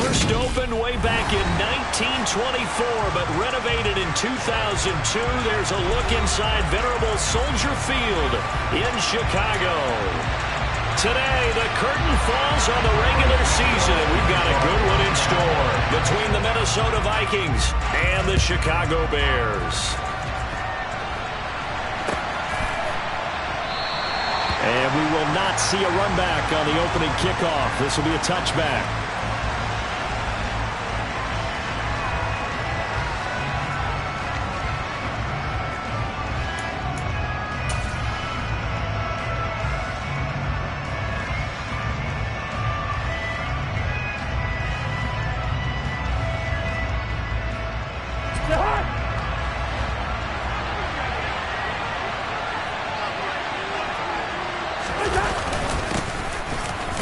First opened way back in 1924, but renovated in 2002. There's a look inside venerable Soldier Field in Chicago. Today, the curtain falls on the regular season, and we've got a good one in store between the Minnesota Vikings and the Chicago Bears. And we will not see a run back on the opening kickoff. This will be a touchback.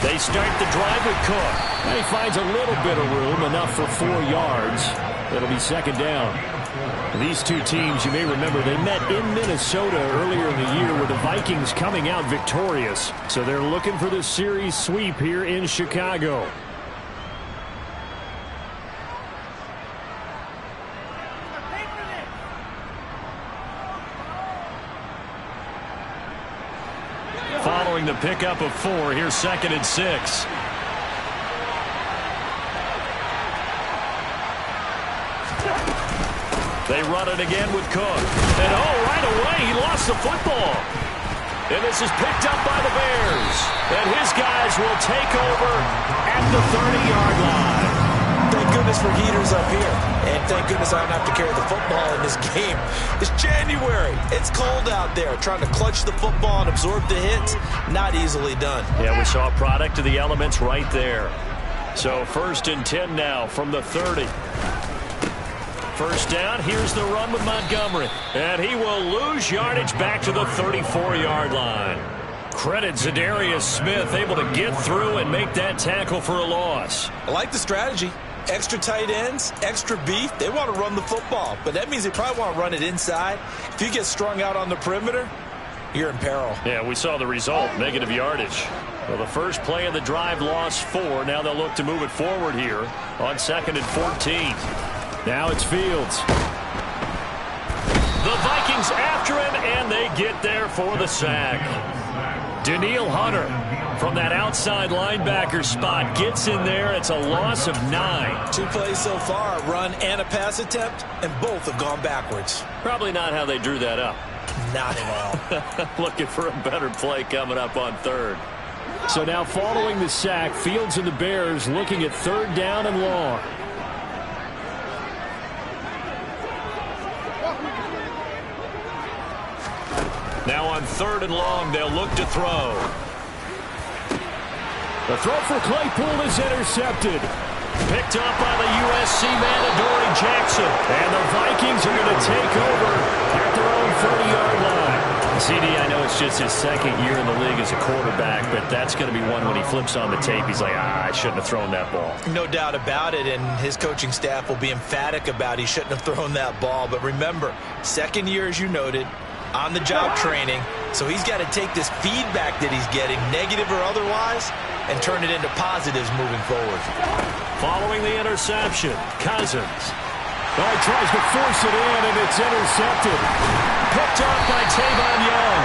They start the drive with Cook. And he finds a little bit of room, enough for 4 yards. It'll be second down. These two teams, you may remember, they met in Minnesota earlier in the year with the Vikings coming out victorious. So they're looking for the series sweep here in Chicago. Following the pickup of 4, here's 2nd and 6. They run it again with Cook. And right away, he lost the football. And this is picked up by the Bears. And his guys will take over at the 30-yard line. Thank goodness for heaters up here. And thank goodness I don't have to carry the football in this game. It's January. It's cold out there. Trying to clutch the football and absorb the hits, not easily done. Yeah, we saw a product of the elements right there. So 1st and 10 now from the 30. First down, here's the run with Montgomery. And he will lose yardage back to the 34-yard line. Credit Zadarius Smith, able to get through and make that tackle for a loss. I like the strategy. Extra tight ends, extra beef. They want to run the football, but that means they probably want to run it inside. If you get strung out on the perimeter, you're in peril. Yeah, we saw the result, negative yardage. Well, the first play of the drive lost 4. Now they'll look to move it forward here on 2nd and 14. Now it's Fields. The Vikings after him, and they get there for the sack. Danielle Hunter from that outside linebacker spot gets in there. It's a loss of 9. 2 plays so far, a run and a pass attempt, and both have gone backwards. Probably not how they drew that up. Not at all. Looking for a better play coming up on 3rd. So now following the sack, Fields and the Bears looking at 3rd down and long. Now on 3rd and long, they'll look to throw. The throw for Claypool is intercepted. Picked up by the USC man, Adoree Jackson. And the Vikings are going to take over at their own 30-yard line. CD, I know it's just his 2nd year in the league as a quarterback, but that's going to be one when he flips on the tape. He's like, I shouldn't have thrown that ball. No doubt about it, and his coaching staff will be emphatic about he shouldn't have thrown that ball. But remember, 2nd year, as you noted, on-the-job training, so he's got to take this feedback that he's getting, negative or otherwise, and turn it into positives moving forward. Following the interception, Cousins. He tries to force it in, and it's intercepted. Picked up by Tavon Young.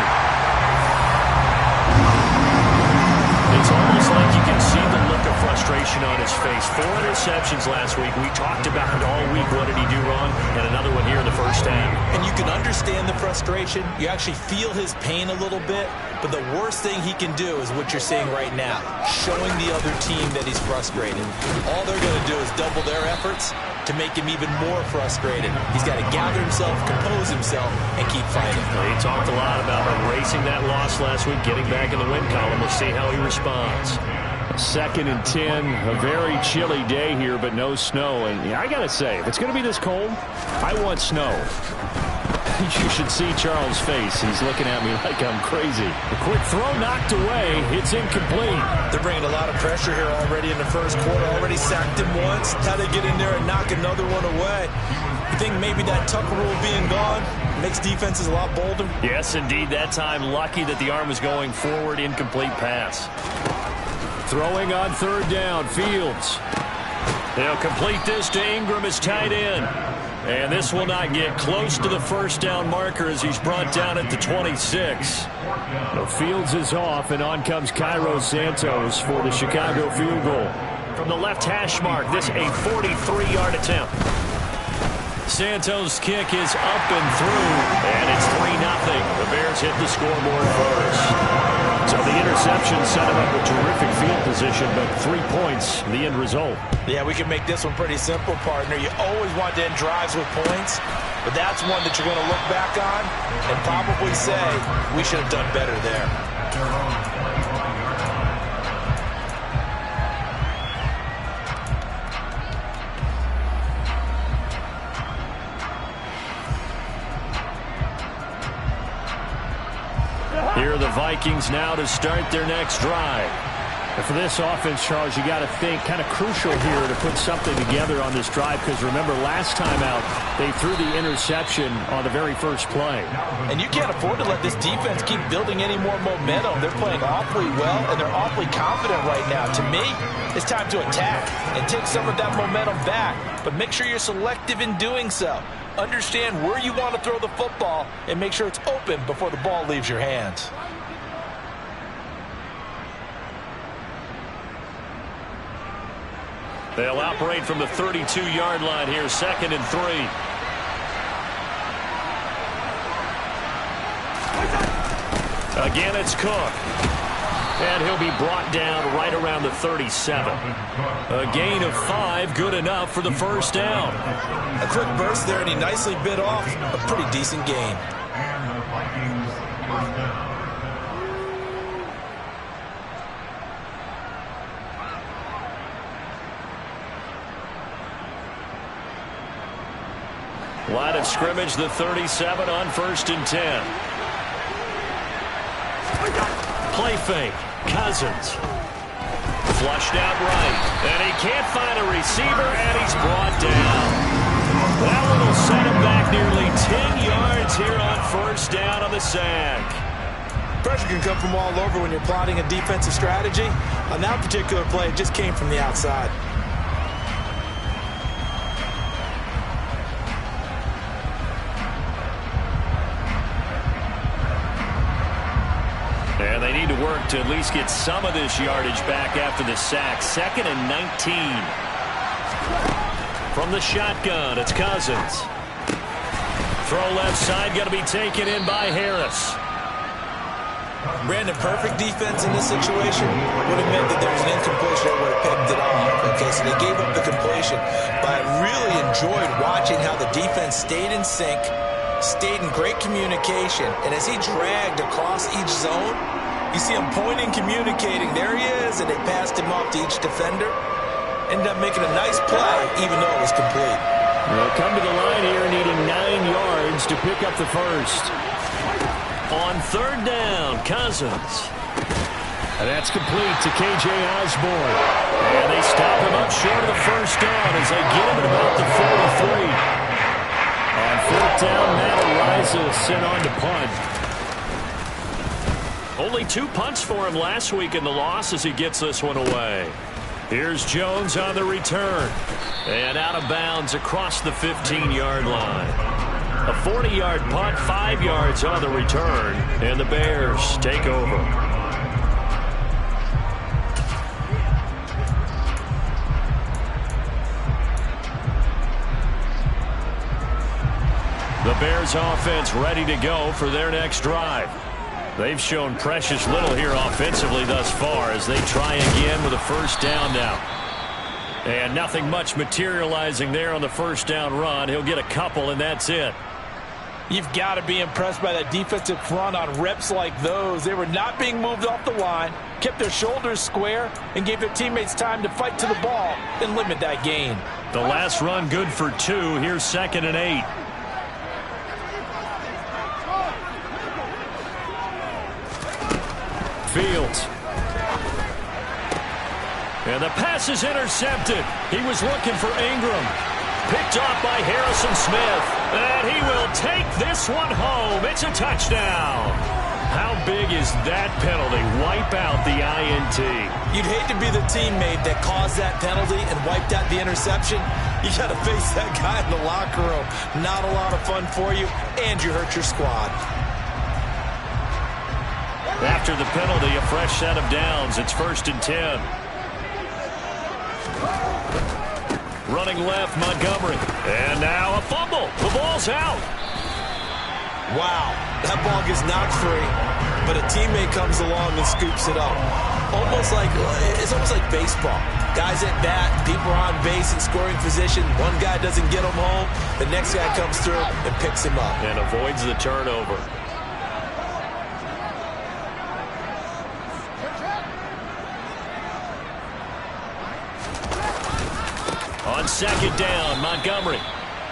It's almost like you can see the look of frustration on his face. 4 interceptions last week. We talked about it all week. What did he do wrong? And another one here in the first half. And you can understand the frustration. You actually feel his pain a little bit. But the worst thing he can do is what you're seeing right now, showing the other team that he's frustrated. All they're going to do is double their efforts to make him even more frustrated. He's got to gather himself, compose himself, and keep fighting. Well, he talked a lot about erasing that loss last week, getting back in the win column. We'll see how he responds. 2nd and 10, a very chilly day here, but no snow. And yeah, I got to say, if it's going to be this cold, I want snow. You should see Charles' face. He's looking at me like I'm crazy. The quick throw knocked away. It's incomplete. They're bringing a lot of pressure here already in the first quarter. Already sacked him once. How they get in there and knock another one away. You think maybe that Tucker rule being gone makes defenses a lot bolder? Yes, indeed. That time, lucky that the arm was going forward. Incomplete pass. Throwing on 3rd down, Fields. He'll complete this to Ingram as tight end. And this will not get close to the first down marker as he's brought down at the 26. The Fields is off, and on comes Cairo Santos for the Chicago field goal. From the left hash mark, this a 43-yard attempt. Santos' kick is up and through, and it's 3-0. The Bears hit the scoreboard first. So the interception set him up with terrific field position, but 3 points, the end result. Yeah, we can make this one pretty simple, partner. You always want to end drives with points, but that's one that you're going to look back on and probably say, we should have done better there. Here are the Vikings now to start their next drive. And for this offense, Charles, you got to think kind of crucial here to put something together on this drive, because remember last time out they threw the interception on the very first play. And you can't afford to let this defense keep building any more momentum. They're playing awfully well, and they're awfully confident right now. To me, it's time to attack and take some of that momentum back, but make sure you're selective in doing so. Understand where you want to throw the football and make sure it's open before the ball leaves your hands. They'll operate from the 32-yard line here, 2nd and 3. Again, it's Cook. And he'll be brought down right around the 37. A gain of 5, good enough for the first down. A quick burst there, and he nicely bit off a pretty decent gain. Line of scrimmage, the 37 on 1st and 10. Play fake. Cousins. Flushed out right. And he can't find a receiver, and he's brought down. That one will set him back nearly 10 yards here on 1st down on the sack. Pressure can come from all over when you're plotting a defensive strategy. On that particular play, it just came from the outside. And they need to work to at least get some of this yardage back after the sack. 2nd and 19. From the shotgun, it's Cousins. Throw left side, going to be taken in by Harris. Brandon, perfect defense in this situation would have meant that there was an incompletion that would have picked it off. Okay, so they gave up the completion. But I really enjoyed watching how the defense stayed in sync, stayed in great communication, and as he dragged across each zone, you see him pointing, communicating. There he is, and they passed him off to each defender. Ended up making a nice play, even though it was complete. They'll come to the line here, needing 9 yards to pick up the first. On 3rd down, Cousins. And that's complete to K.J. Osborne. And they stop him up short of the first down as they get him at about the 43. On 4th down, Matt Araiza sent on to punt. Only 2 punts for him last week in the loss as he gets this one away. Here's Jones on the return. And out of bounds across the 15-yard line. A 40-yard punt, 5 yards on the return. And the Bears take over. The Bears offense ready to go for their next drive. They've shown precious little here offensively thus far as they try again with a first down now. And nothing much materializing there on the first down run. He'll get a couple, and that's it. You've got to be impressed by that defensive front on reps like those. They were not being moved off the line, kept their shoulders square, and gave their teammates time to fight to the ball and limit that gain. The last run good for 2. Here's 2nd and 8. Fields. And the pass is intercepted. He was looking for Ingram. Picked off by Harrison Smith. And he will take this one home. It's a touchdown. How big is that penalty? Wipe out the INT. You'd hate to be the teammate that caused that penalty and wiped out the interception. You got to face that guy in the locker room. Not a lot of fun for you, and you hurt your squad. After the penalty, a fresh set of downs. It's 1st and 10. Running left, Montgomery. And now a fumble. The ball's out. Wow, that ball gets knocked free, but a teammate comes along and scoops it up. It's almost like baseball. Guys at bat, people are on base in scoring position. One guy doesn't get him home. The next guy comes through and picks him up. And avoids the turnover. On 2nd down, Montgomery.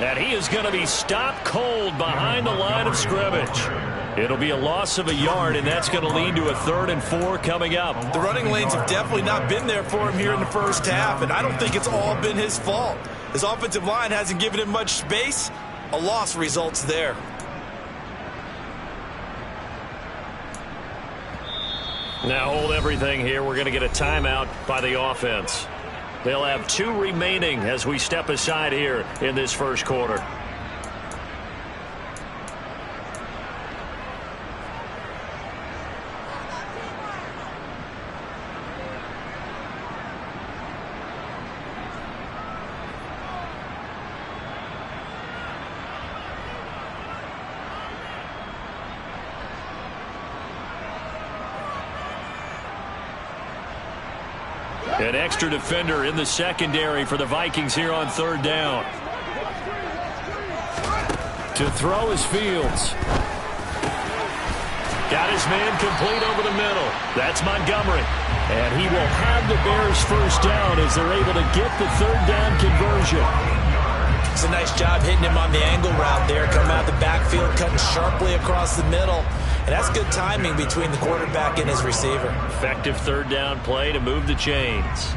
And he is going to be stopped cold behind the line of scrimmage. It'll be a loss of a yard, and that's going to lead to a 3rd and 4 coming up. The running lanes have definitely not been there for him here in the first half, and I don't think it's all been his fault. His offensive line hasn't given him much space. A loss results there. Now hold everything here. We're going to get a timeout by the offense. They'll have 2 remaining as we step aside here in this first quarter. An extra defender in the secondary for the Vikings here on 3rd down. To throw is Fields. Got his man complete over the middle. That's Montgomery. And he will have the Bears first down as they're able to get the 3rd down conversion. It's a nice job hitting him on the angle route there. Coming out the backfield, cutting sharply across the middle. And that's good timing between the quarterback and his receiver. Effective 3rd down play to move the chains.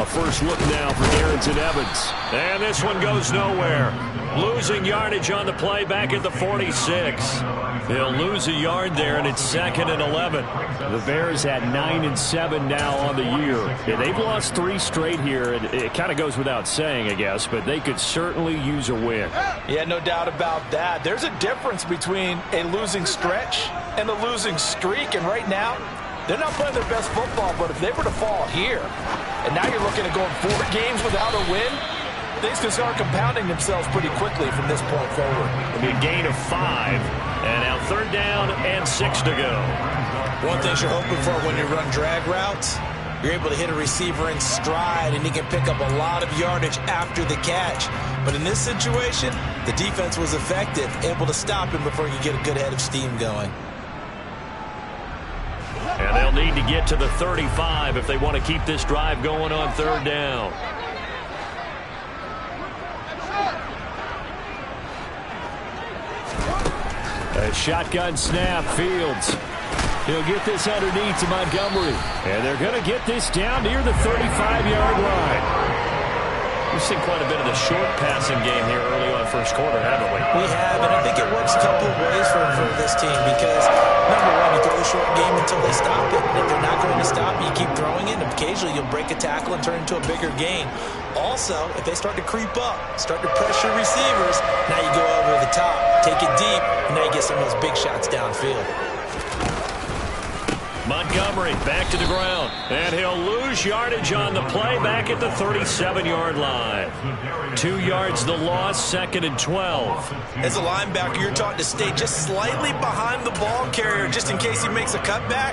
First look now for Darrington Evans. And this one goes nowhere. Losing yardage on the play back at the 46. They'll lose a yard there, and it's 2nd and 11. The Bears at 9-7 now on the year. Yeah, they've lost 3 straight here. It kind of goes without saying, I guess, but they could certainly use a win. Yeah, no doubt about that. There's a difference between a losing stretch and a losing streak, and right now, they're not playing their best football, but if they were to fall here, and now you're looking at going 4 games without a win, things can start compounding themselves pretty quickly from this point forward. It'll be a gain of 5, and now 3rd down and 6 to go. One thing you're hoping for when you run drag routes, you're able to hit a receiver in stride, and he can pick up a lot of yardage after the catch. But in this situation, the defense was effective, able to stop him before you get a good head of steam going. And they'll need to get to the 35 if they want to keep this drive going on 3rd down. A shotgun snap, Fields. He'll get this underneath to Montgomery. And they're going to get this down near the 35-yard line. We've seen quite a bit of the short passing game here early on first quarter, haven't we? We have, and I think it works a couple of ways for this team because, number one, you throw the short game until they stop it. And if they're not going to stop it, you keep throwing it, and occasionally you'll break a tackle and turn it into a bigger gain. Also, if they start to creep up, start to pressure receivers, now you go over the top, take it deep, and now you get some of those big shots downfield. Montgomery back to the ground, and he'll lose yardage on the play back at the 37-yard line. 2 yards the loss, 2nd and 12. As a linebacker, you're taught to stay just slightly behind the ball carrier just in case he makes a cutback.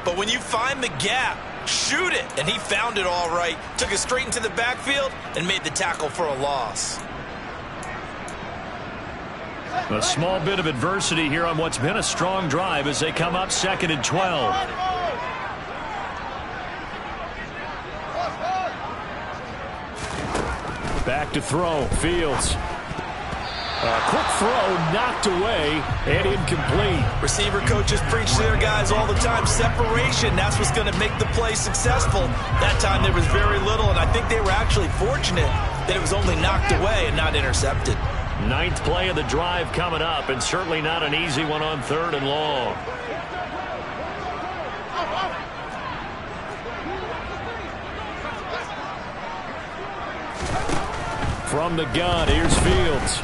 But when you find the gap, shoot it. And he found it all right, took it straight into the backfield, and made the tackle for a loss. A small bit of adversity here on what's been a strong drive as they come up 2nd and 12. to throw. Fields. Quick throw knocked away and incomplete. Receiver coaches preach to their guys all the time. Separation, that's what's going to make the play successful. That time there was very little, and I think they were actually fortunate that it was only knocked away and not intercepted. 9th play of the drive coming up, and certainly not an easy one on 3rd and long. From the gun, here's Fields.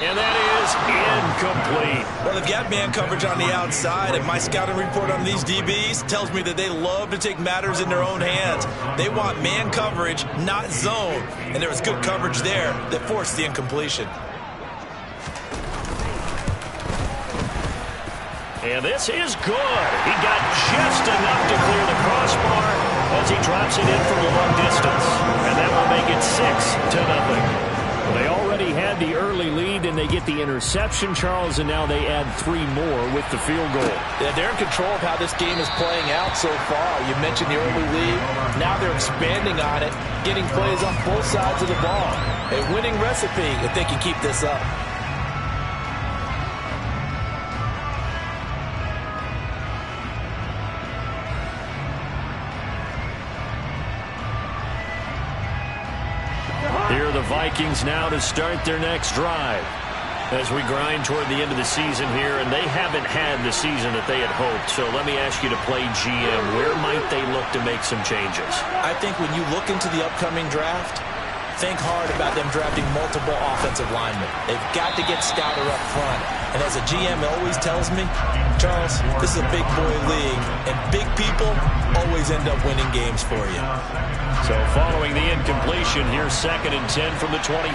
And that is incomplete. Well, they've got man coverage on the outside, and my scouting report on these DBs tells me that they love to take matters in their own hands. They want man coverage, not zone. And there was good coverage there that forced the incompletion. And this is good. He got just enough to clear the crossbar as he drops it in from a long distance. And that will make it 6-0. Well, they already had the early lead, and they get the interception, Charles, and now they add 3 more with the field goal. Yeah, they're in control of how this game is playing out so far. You mentioned the early lead. Now they're expanding on it, getting plays on both sides of the ball. A winning recipe if they can keep this up. Here are the Vikings now to start their next drive as we grind toward the end of the season here, and they haven't had the season that they had hoped. So let me ask you to play GM. Where might they look to make some changes? I think when you look into the upcoming draft, think hard about them drafting multiple offensive linemen. They've got to get stouter up front. And as a GM always tells me, Charles, this is a big boy league, and big people always end up winning games for you. So following the incompletion, here's 2nd and 10 from the 25.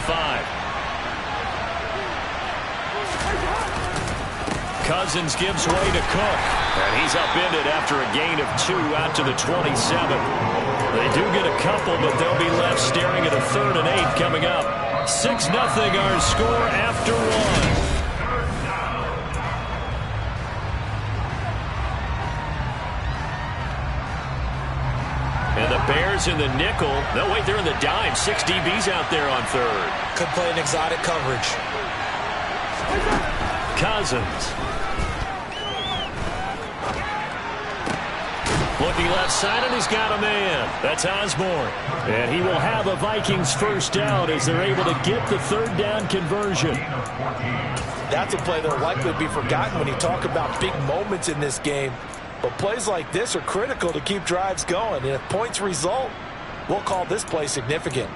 Cousins gives way to Cook, and he's upended after a gain of 2 out to the 27. They do get a couple, but they'll be left staring at a 3rd and 8 coming up. 6-0 our score after 1. And the Bears in the nickel. No, wait, they're in the dime. 6 DBs out there on 3rd. Could play an exotic coverage. Cousins. Looking left side, and he's got a man. That's Osborne. And he will have a Vikings first down as they're able to get the 3rd down conversion. That's a play that'll likely be forgotten when you talk about big moments in this game. But plays like this are critical to keep drives going. And if points result, we'll call this play significant.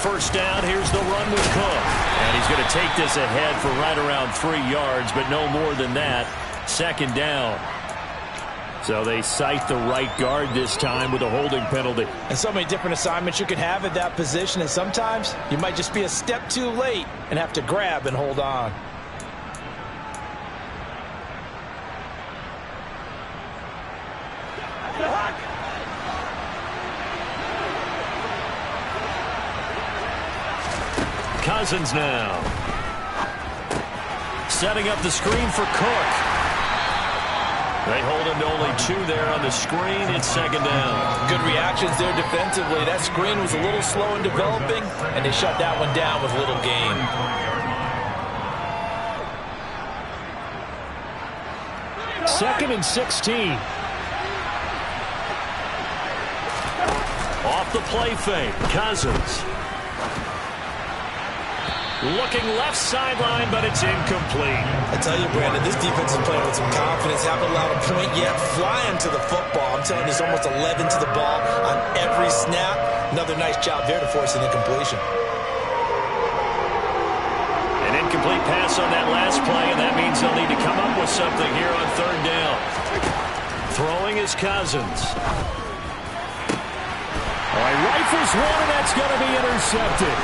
First down, here's the run with Cook. And he's going to take this ahead for right around 3 yards, but no more than that. 2nd down. So they cite the right guard this time with a holding penalty. And so many different assignments you can have at that position, and sometimes you might just be a step too late and have to grab and hold on. Cousins now. Setting up the screen for Cook. They hold him to only 2 there on the screen. It's 2nd down. Good reactions there defensively. That screen was a little slow in developing, and they shut that one down with little gain. 2nd and 16. Off the play fake. Cousins. Looking left sideline, but it's incomplete. I tell you, Brandon, this defense is playing with some confidence. Haven't allowed a point yet. Flying to the football. I'm telling you, there's almost 11 to the ball on every snap. Another nice job there to force an incompletion. An incomplete pass on that last play, and that means they'll need to come up with something here on 3rd down. Throwing is Cousins. All right, rifles one, and that's going to be intercepted.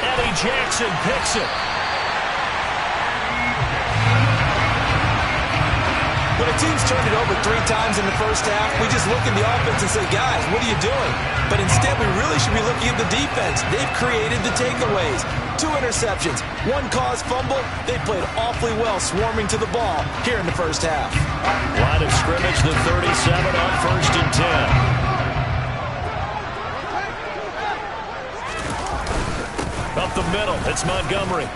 Eddie Jackson picks it. When a team's turned it over 3 times in the first half, we just look at the offense and say, guys, what are you doing? But instead, we really should be looking at the defense. They've created the takeaways. 2 interceptions, 1 caused fumble. They played awfully well swarming to the ball here in the first half. Line of scrimmage, the 37 on 1st and 10. Up the middle, it's Montgomery.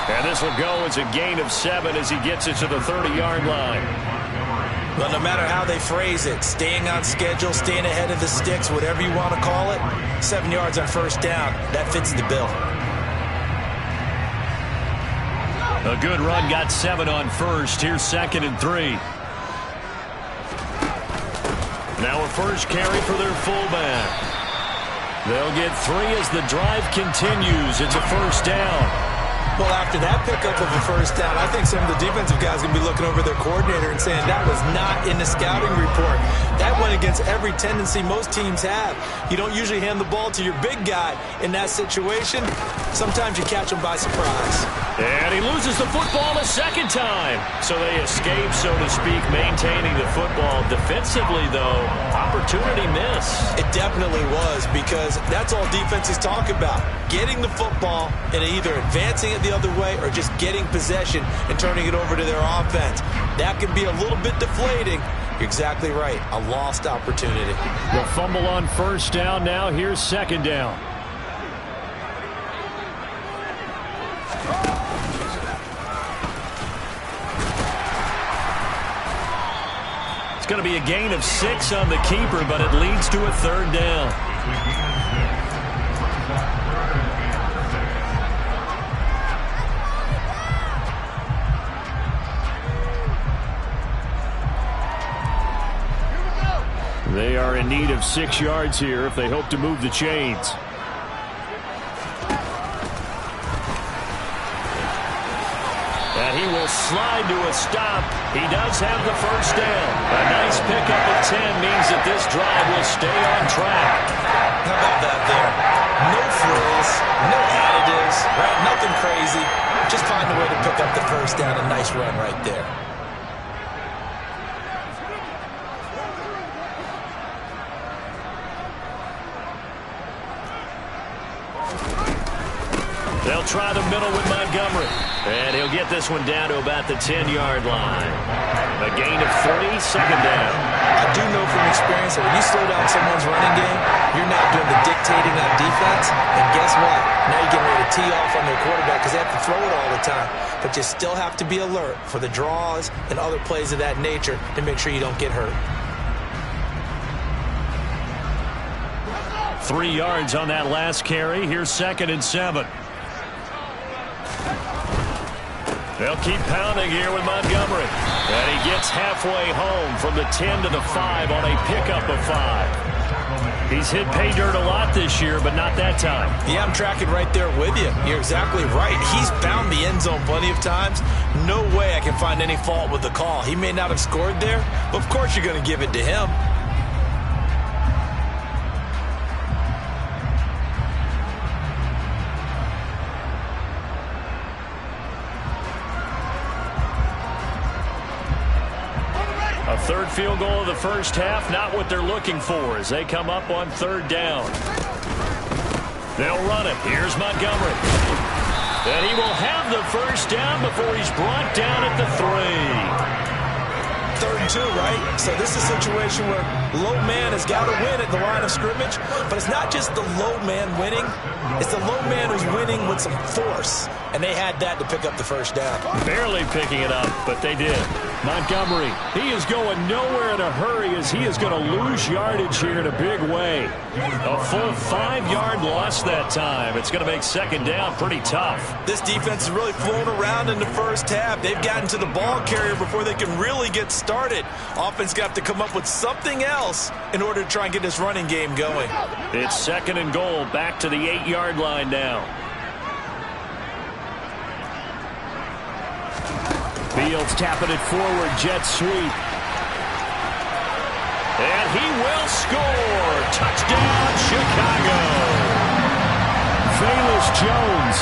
And this will go as a gain of 7 as he gets it to the 30-yard line. Well, no matter how they phrase it, staying on schedule, staying ahead of the sticks, whatever you want to call it, 7 yards on 1st down, that fits the bill. A good run got 7 on 1st. Here's 2nd and 3. Now a first carry for their fullback. They'll get 3 as the drive continues. It's a 1st down. Well, after that pickup of a 1st down, I think some of the defensive guys are going to be looking over their coordinator and saying that was not in the scouting report. That went against every tendency most teams have. You don't usually hand the ball to your big guy in that situation. Sometimes you catch him by surprise. And he loses the football a 2nd time. So they escape, so to speak, maintaining the football. Defensively, though, opportunity miss. It definitely was, because that's all defenses talk about. Getting the football and either advancing it the other way or just getting possession and turning it over to their offense. That can be a little bit deflating. You're exactly right. A lost opportunity. The fumble on 1st down. Now here's 2nd down. It's going to be a gain of 6 on the keeper, but it leads to a 3rd down. They are in need of 6 yards here if they hope to move the chains. And he will slide to a stop. He does have the 1st down. A nice pickup of 10 means that this drive will stay on track. How about that there? No frills, no additives, right? Nothing crazy. Just find a way to pick up the 1st down. A nice run right there. They'll try the middle with Montgomery. And he'll get this one down to about the 10-yard line. A gain of 3, 2nd down. I do know from experience that when you slow down someone's running game, you're now doing the dictating on defense. And guess what? Now you're getting ready to tee off on their quarterback because they have to throw it all the time. But you still have to be alert for the draws and other plays of that nature to make sure you don't get hurt. 3 yards on that last carry. Here's 2nd and 7. They'll keep pounding here with Montgomery. And he gets halfway home from the 10 to the 5 on a pickup of 5. He's hit pay dirt a lot this year, but not that time. Yeah, I'm tracking right there with you. You're exactly right. He's found the end zone plenty of times. No way I can find any fault with the call. He may not have scored there, but of course you're going to give it to him. A 3rd field goal of the first half, not what they're looking for as they come up on 3rd down. They'll run it. Here's Montgomery. And he will have the 1st down before he's brought down at the 3. 3rd and 2, right? So this is a situation where low man has got to win at the line of scrimmage, but it's not just the low man winning. It's the low man who's winning with some force, and they had that to pick up the 1st down. Barely picking it up, but they did. Montgomery, he is going nowhere in a hurry as he is going to lose yardage here in a big way. A full 5-yard loss that time. It's going to make 2nd down pretty tough. This defense has really flown around in the first half. They've gotten to the ball carrier before they can really get started. Offense got to come up with something else in order to try and get this running game going. It's 2nd and goal, back to the 8-yard line now. Fields tapping it forward, jet sweep. And he will score. Touchdown, Chicago. Velus Jones.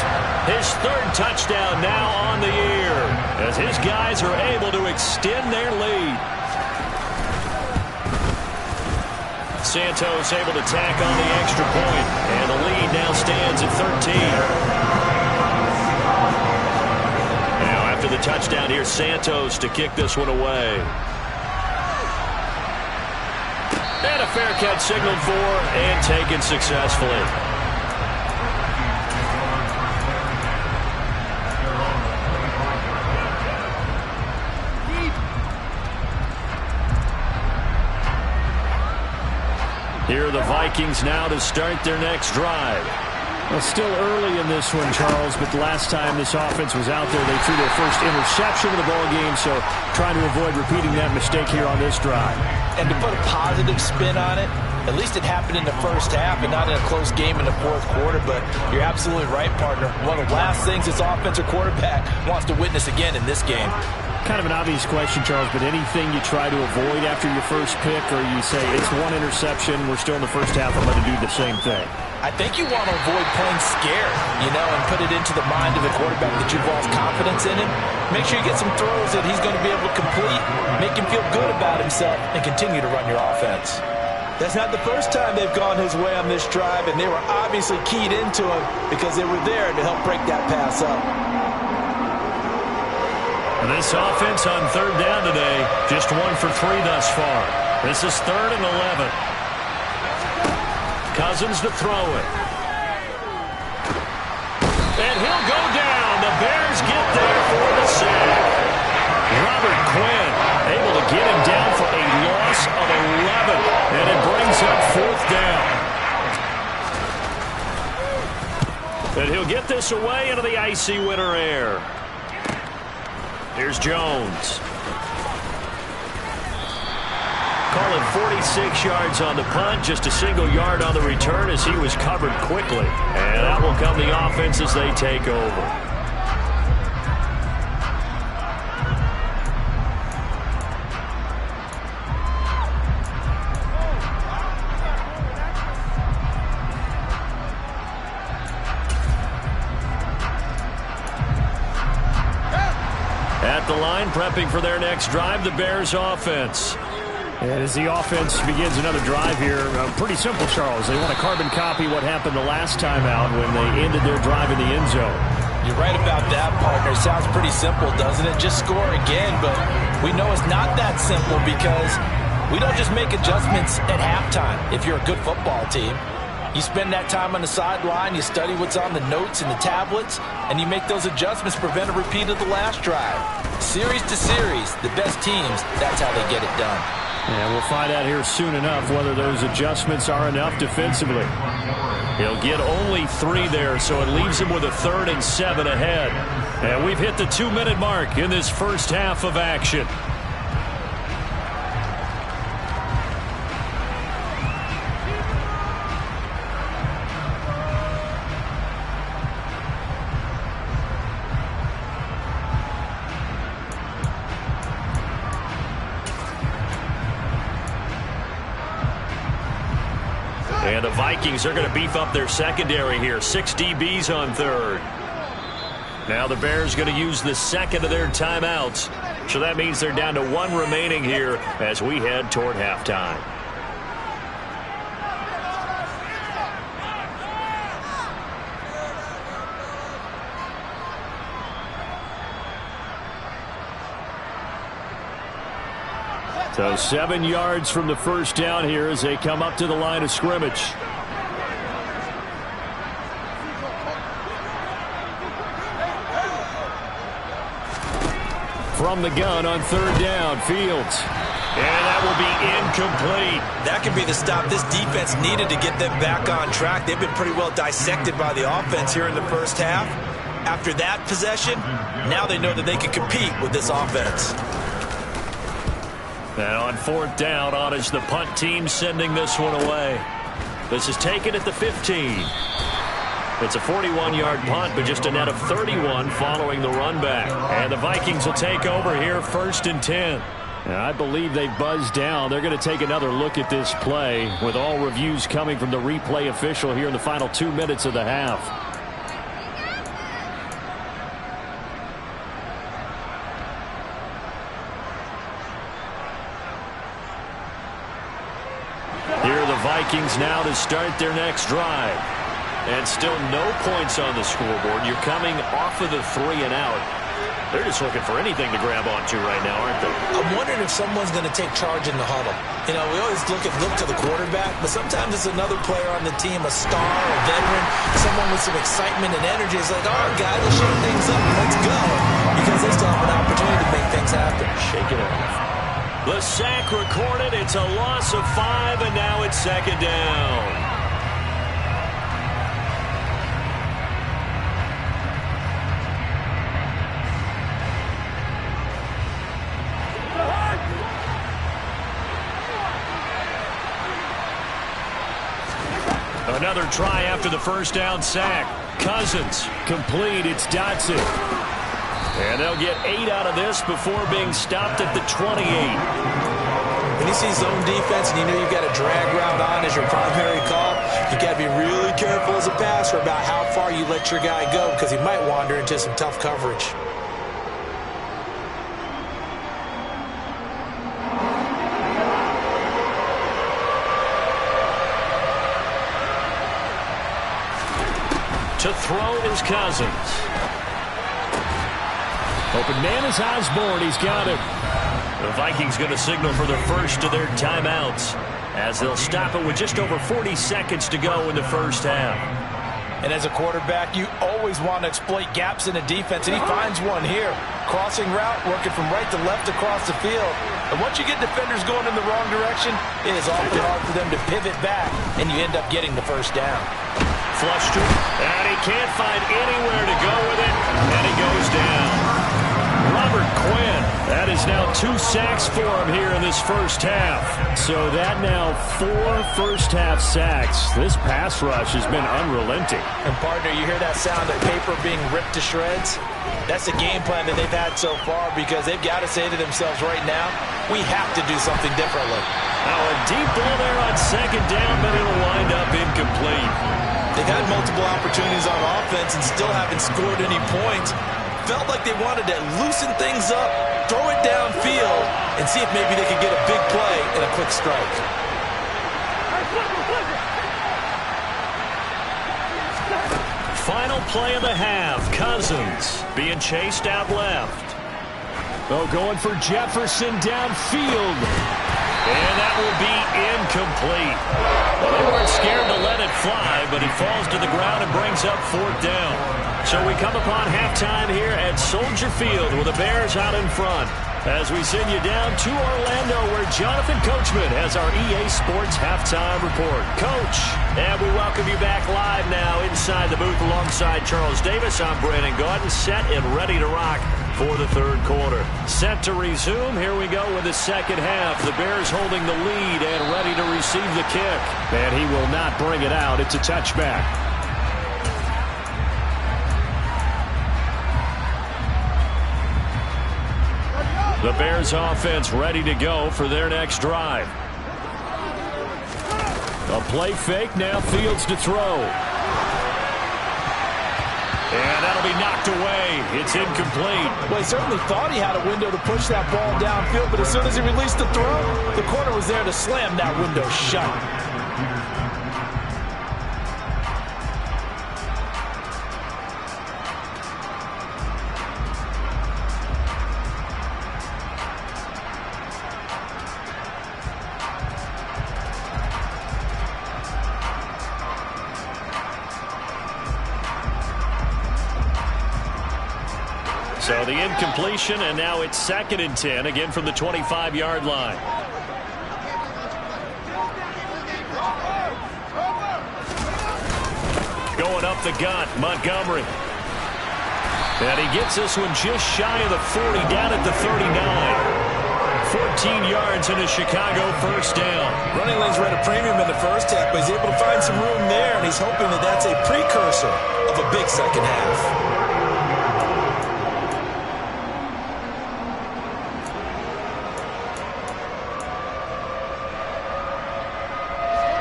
His third touchdown now on the year as his guys are able to extend their lead. Santos able to tack on the extra point, and the lead now stands at 13. Now after the touchdown, here's Santos to kick this one away. And a fair catch signaled for and taken successfully. Here are the Vikings now to start their next drive. Well, still early in this one, Charles, but the last time this offense was out there, they threw their first interception of the ball game, so trying to avoid repeating that mistake here on this drive. And to put a positive spin on it, at least it happened in the first half and not in a close game in the fourth quarter, but you're absolutely right, partner. One of the last things this offensive quarterback wants to witness again in this game. Kind of an obvious question, Charles, but anything you try to avoid after your first pick, or you say it's one interception, we're still in the first half, I'm going to do the same thing? I think you want to avoid playing scared, and put it into the mind of the quarterback that you've lost confidence in him. Make sure you get some throws that he's going to be able to complete, make him feel good about himself, and continue to run your offense. That's not the first time they've gone his way on this drive, and they were obviously keyed into him because they were there to help break that pass up. This offense on third down today, just 1 for 3 thus far. This is 3rd and 11. Cousins to throw it. And he'll go down. The Bears get there for the sack. Robert Quinn able to get him down for a loss of 11. And it brings up 4th down. And he'll get this away into the icy winter air. Here's Jones. Call it 46 yards on the punt, just a single yard on the return as he was covered quickly. And that will come the offense as they take over. At the line, prepping for their next drive, the Bears offense. And as the offense begins another drive here, pretty simple, Charles. They want to carbon copy what happened the last time out when they ended their drive in the end zone. You're right about that, partner. Sounds pretty simple, doesn't it? Just score again, but we know it's not that simple because we don't just make adjustments at halftime if you're a good football team. You spend that time on the sideline, you study what's on the notes and the tablets, and you make those adjustments to prevent a repeat of the last drive. Series to series, the best teams, that's how they get it done. And we'll find out here soon enough whether those adjustments are enough defensively. He'll get only 3 there, so it leaves him with a 3rd and 7 ahead. And we've hit the 2-minute mark in this first half of action. And the Vikings are going to beef up their secondary here. 6 DBs on third. Now the Bears going to use the second of their timeouts. So that means they're down to 1 remaining here as we head toward halftime. So 7 yards from the first down here as they come up to the line of scrimmage. From the gun on third down, Fields. And that will be incomplete. That could be the stop this defense needed to get them back on track. They've been pretty well dissected by the offense here in the first half. After that possession, now they know that they can compete with this offense. And on fourth down, on is the punt team sending this one away. This is taken at the 15. It's a 41-yard punt, but just a net of 31 following the run back. And the Vikings will take over here 1st and 10. And I believe they've buzzed down. They're going to take another look at this play with all reviews coming from the replay official here in the final 2 minutes of the half. Here are the Vikings now to start their next drive. And still no points on the scoreboard. You're coming off of the 3 and out. They're just looking for anything to grab onto right now, aren't they? I'm wondering if someone's going to take charge in the huddle. You know, we always look to the quarterback, but sometimes it's another player on the team, a star, a veteran, someone with some excitement and energy. It's like, all right, guys, let's shake things up and let's go. Because they still have an opportunity to make things happen. Shake it off. The sack recorded. It's a loss of 5, and now it's second down. Another try after the first down sack. Cousins complete. It's Dotson. And they'll get 8 out of this before being stopped at the 28. When you see zone defense and you know you've got a drag route on as your primary call, you got to be really careful as a passer about how far you let your guy go because he might wander into some tough coverage. To throw is Cousins. Open man is Osborne. He's got it. The Vikings going to signal for the first of their timeouts as they'll stop it with just over 40 seconds to go in the first half. And as a quarterback, you always want to exploit gaps in the defense, and he finds one here. Crossing route, working from right to left across the field. And once you get defenders going in the wrong direction, it is often hard for them to pivot back, and you end up getting the first down. Flushed him, and he can't find anywhere to go with it, and he goes down. Robert Quinn, that is now 2 sacks for him here in this first half. So that now 4 first-half sacks. This pass rush has been unrelenting. And, partner, you hear that sound of paper being ripped to shreds? That's the game plan that they've had so far because they've got to say to themselves right now, we have to do something differently. Now a deep ball there on second down, but it'll wind up incomplete. They've had multiple opportunities on offense and still haven't scored any points. Felt like they wanted to loosen things up, throw it downfield, and see if maybe they could get a big play and a quick strike. Final play of the half. Cousins being chased out left. Oh, going for Jefferson downfield. And that will be incomplete. Well, they weren't scared to let it fly, but he falls to the ground and brings up 4th down. So we come upon halftime here at Soldier Field with the Bears out in front. As we send you down to Orlando where Jonathan Coachman has our EA Sports Halftime Report. Coach, and we welcome you back live now inside the booth alongside Charles Davis. I'm Brandon Gaudin, set and ready to rock for the third quarter. Set to resume. Here we go with the second half. The Bears holding the lead and ready to receive the kick. And he will not bring it out. It's a touchback. The Bears offense ready to go for their next drive. A play fake, now Fields to throw. And that'll be knocked away. It's incomplete. Well, he certainly thought he had a window to push that ball downfield, but as soon as he released the throw, the corner was there to slam that window shut. So the incompletion, and now it's 2nd and 10, again from the 25-yard line. Going up the gut, Montgomery. And he gets this one just shy of the 40, down at the 39. 14 yards and a Chicago first down. Running lanes were at a premium in the first half, but he's able to find some room there, and he's hoping that that's a precursor of a big second half.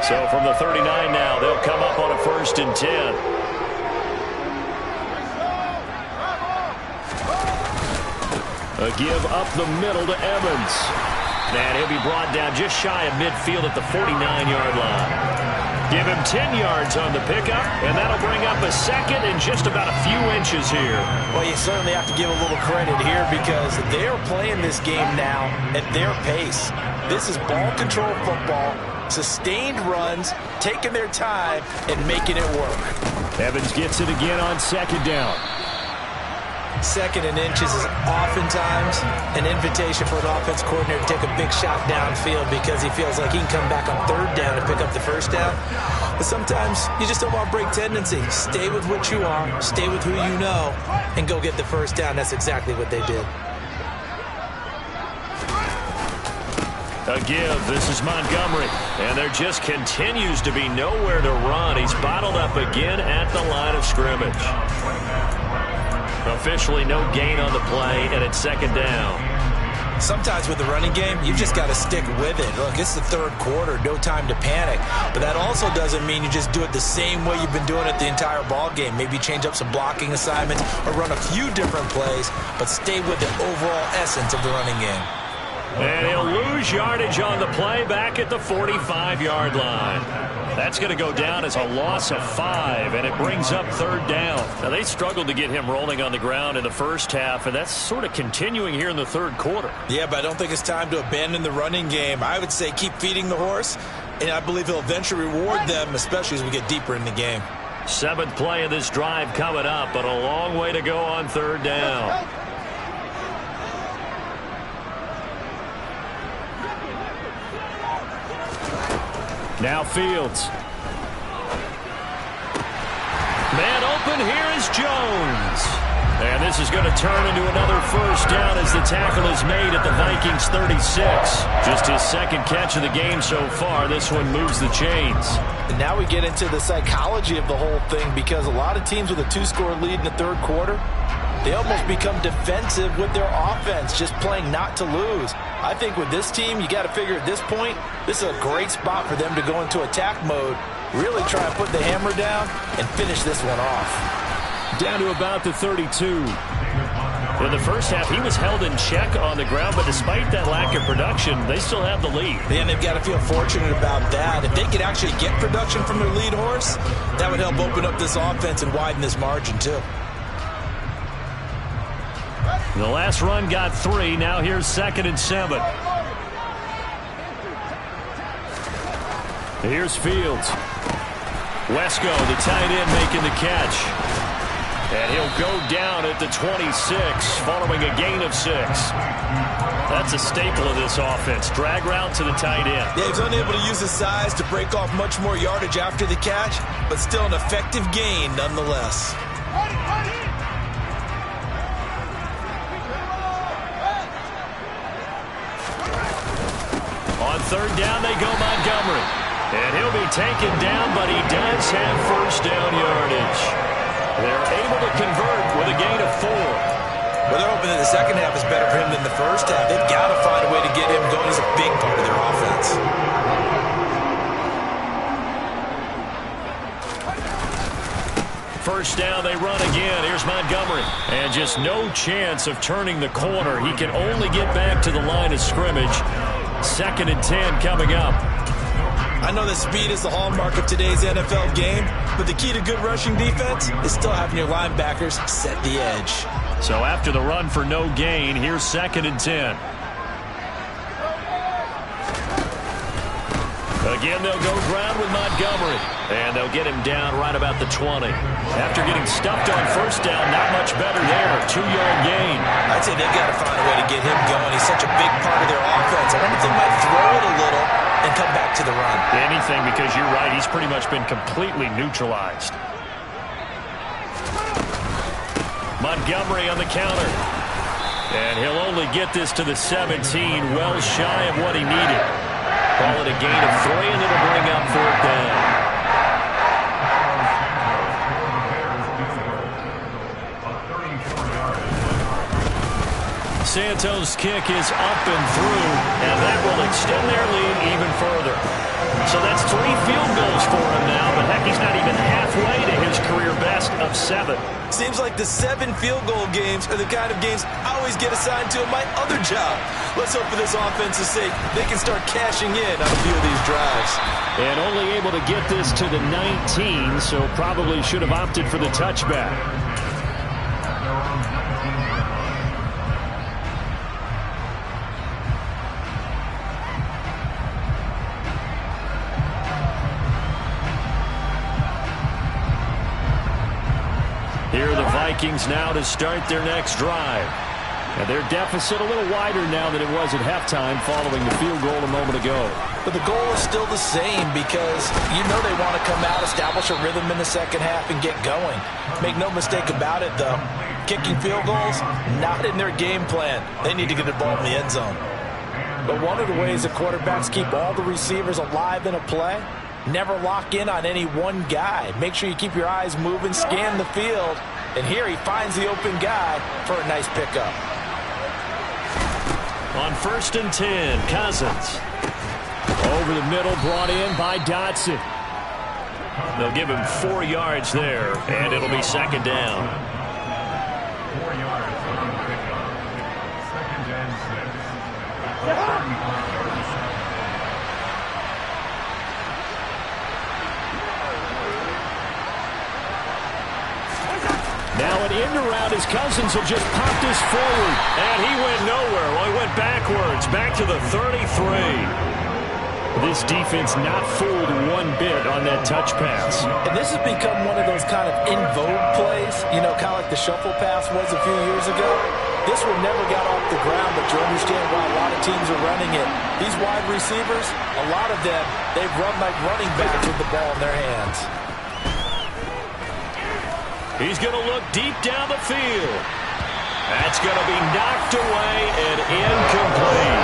So from the 39 now, they'll come up on a 1st and 10. A give up the middle to Evans. And he'll be brought down just shy of midfield at the 49-yard line. Give him 10 yards on the pickup, and that'll bring up a second in just about a few inches here. Well, you certainly have to give a little credit here because they're playing this game now at their pace. This is ball control football, sustained runs, taking their time, and making it work. Evans gets it again on second down. Second and inches is oftentimes an invitation for an offense coordinator to take a big shot downfield because he feels like he can come back on third down and pick up the first down. But sometimes you just don't want to break tendency. Stay with what you are, stay with who you know, and go get the first down. That's exactly what they did. A give. This is Montgomery. And there just continues to be nowhere to run. He's bottled up again at the line of scrimmage. Officially no gain on the play, and it's second down. Sometimes with the running game, you've just got to stick with it. Look, it's the third quarter, no time to panic. But that also doesn't mean you just do it the same way you've been doing it the entire ball game. Maybe change up some blocking assignments or run a few different plays, but stay with the overall essence of the running game. And he'll lose yardage on the play back at the 45-yard line. That's going to go down as a loss of 5, and it brings up third down. Now, they struggled to get him rolling on the ground in the first half, and that's sort of continuing here in the third quarter. Yeah, but I don't think it's time to abandon the running game. I would say keep feeding the horse, and I believe he'll eventually reward them, especially as we get deeper in the game. 7th play of this drive coming up, but a long way to go on third down. Now Fields. Man open, here is Jones. And this is going to turn into another first down as the tackle is made at the Vikings 36. Just his second catch of the game so far. This one moves the chains. And now we get into the psychology of the whole thing because a lot of teams with a 2-score lead in the third quarter, they almost become defensive with their offense, just playing not to lose. I think with this team, you got to figure at this point, this is a great spot for them to go into attack mode, really try and put the hammer down and finish this one off. Down to about the 32. In the first half, he was held in check on the ground, but despite that lack of production, they still have the lead. And they've got to feel fortunate about that. If they could actually get production from their lead horse, that would help open up this offense and widen this margin too. The last run got 3. Now here's 2nd and 7. Here's Fields. Wesco, the tight end, making the catch. And he'll go down at the 26 following a gain of 6. That's a staple of this offense. Drag route to the tight end. Yeah, he's unable to use his size to break off much more yardage after the catch, but still an effective gain nonetheless. On third down, they go Montgomery. And he'll be taken down, but he does have first down yardage. They're able to convert with a gain of 4. Well, they're hoping that the second half is better for him than the first half. They've got to find a way to get him going. He's a big part of their offense. First down, they run again. Here's Montgomery. And just no chance of turning the corner. He can only get back to the line of scrimmage. 2nd and 10 coming up. I know that speed is the hallmark of today's NFL game, but the key to good rushing defense is still having your linebackers set the edge. So after the run for no gain, here's 2nd and 10. Again, they'll go ground with Montgomery. And they'll get him down right about the 20. After getting stuffed on first down, not much better there. 2-yard gain. I'd say they've got to find a way to get him going. He's such a big part of their offense. I wonder if they might throw it a little and come back to the run. Anything, because you're right. He's pretty much been completely neutralized. Montgomery on the counter. And he'll only get this to the 17, well shy of what he needed. Call it a gain of 3, and it'll bring up 4th down. Santos' kick is up and through, and that will extend their lead even further. So that's 3 field goals for him now, but heck, he's not even halfway to his career best of of 7. Seems like the 7 field goal games are the kind of games I always get assigned to in my other job. Let's hope for this offense's sake they can start cashing in on a few of these drives. And only able to get this to the 19, so probably should have opted for the touchback. Here are the Vikings now to start their next drive. And their deficit a little wider now than it was at halftime following the field goal a moment ago. But the goal is still the same because you know they want to come out, establish a rhythm in the second half, and get going. Make no mistake about it, though. Kicking field goals, not in their game plan. They need to get the ball in the end zone. But one of the ways that quarterbacks keep all the receivers alive in a play, never lock in on any one guy. Make sure you keep your eyes moving, scan the field, and here he finds the open guy for a nice pickup. On 1st and 10, Cousins. Over the middle, brought in by Dotson. They'll give him 4 yards there, and it'll be 2nd down. 4 yards on the pickup. 2nd and 6. Now an end around as Cousins will just pop this forward. And he went nowhere. Well, he went backwards, back to the 33. This defense not fooled one bit on that touch pass. And this has become one of those kind of in vogue plays, you know, kind of like the shuffle pass was a few years ago. This one never got off the ground, but you understand why a lot of teams are running it. These wide receivers, a lot of them, they've run like running backs with the ball in their hands. He's going to look deep down the field. That's going to be knocked away and incomplete.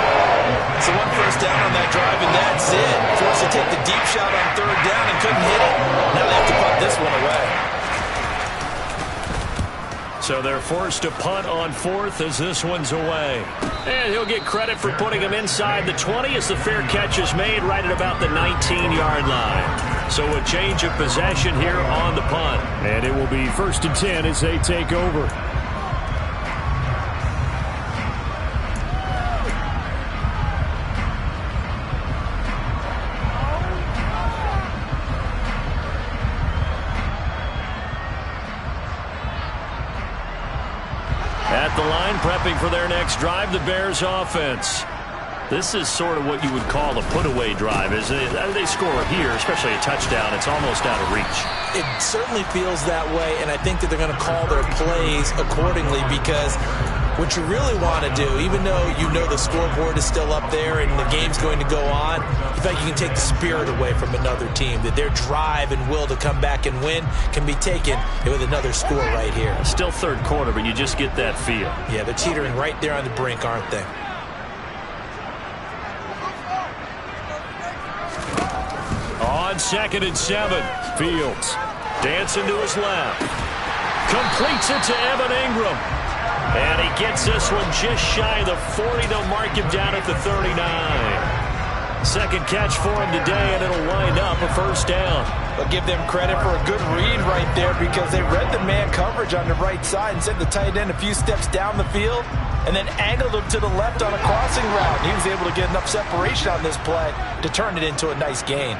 So 1 first down on that drive, and that's it. Forced to take the deep shot on 3rd down and couldn't hit it. Now they have to punt this one away. So they're forced to punt on 4th as this one's away. And he'll get credit for putting him inside the 20 as the fair catch is made right at about the 19-yard line. So a change of possession here on the punt. And it will be 1st and 10 as they take over. At the line, prepping for their next drive, the Bears offense. This is sort of what you would call a put-away drive. As they score here, especially a touchdown, it's almost out of reach. It certainly feels that way, and I think that they're going to call their plays accordingly because what you really want to do, even though you know the scoreboard is still up there and the game's going to go on, in fact, you can take the spirit away from another team, that their drive and will to come back and win can be taken with another score right here. Still 3rd quarter, but you just get that feel. Yeah, they're teetering right there on the brink, aren't they? On 2nd and 7, Fields dancing to his left. Completes it to Evan Ingram. And he gets this one just shy of the 40. They'll mark him down at the 39. 2nd catch for him today, and it'll wind up a 1st down. I'll give them credit for a good read right there because they read the man coverage on the right side and sent the tight end a few steps down the field and then angled him to the left on a crossing route. He was able to get enough separation on this play to turn it into a nice gain.